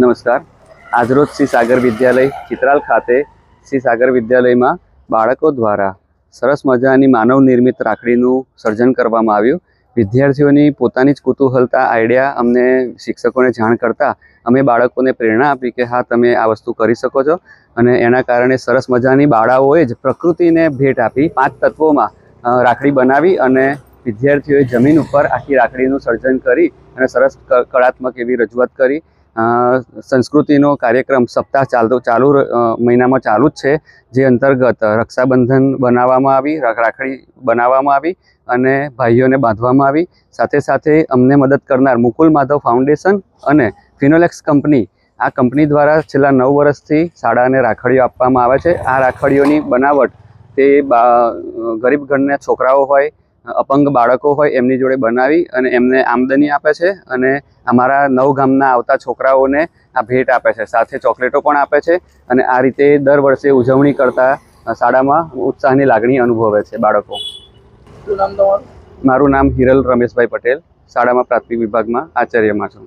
નમસ્કાર। આજરોજ શ્રી સાગર વિદ્યાલય ચિત્રાલ ખાતે શ્રી સાગર વિદ્યાલયમાં બાળકો દ્વારા સરસ મજાની માનવ નિર્મિત રાખડીનું સર્જન કરવામાં આવ્યું। વિદ્યાર્થીઓની પોતાની જ કુતૂહલતા આઈડિયા અમને શિક્ષકોને જાણ કરતા અમે બાળકોને પ્રેરણા આપી કે હા તમે આ વસ્તુ કરી શકો છો અને એના કારણે સરસ મજાની બાળાઓએ જ પ્રકૃતિને ભેટ આપી 5 તત્વોમાં રાખડી બનાવી અને વિદ્યાર્થીઓએ જમીન ઉપર આખી રાખડીનું સર્જન કરી અને સરસ કળાત્મક એવી રજૂઆત કરી। સંસ્કૃતિનો કાર્યક્રમ સપ્તાહ ચાલુ મહિનામાં ચાલુ જ છે, જે અંતર્ગત રક્ષાબંધન બનાવવામાં આવી, રાખડી બનાવવામાં આવી અને ભાઈઓને બાંધવામાં આવી। સાથે સાથે અમને મદદ કરનાર મુકુલ માધવ ફાઉન્ડેશન અને ફિનોલેક્સ કંપની, આ કંપની દ્વારા છેલ્લા 9 વર્ષથી શાળાને રાખડીઓ આપવામાં આવે છે। આ રાખડીઓની બનાવટ તે ગરીબ ઘરના છોકરાઓ હોય, અપંગ બાળકો હોય એમની જોડે બનાવી અને એમને આમદની આપે છે અને અમારા 9 ગામના આવતા છોકરાઓને આ ભેટ આપે છે, સાથે ચોકલેટો પણ આપે છે અને આ રીતે દર વર્ષે ઉજવણી કરતા શાળામાં ઉત્સાહની લાગણી અનુભવે છે બાળકો। શું નામ તમારું? મારું નામ હિરલ રમેશભાઈ પટેલ, શાળામાં પ્રાથમિક વિભાગમાં આચાર્યમાં છું।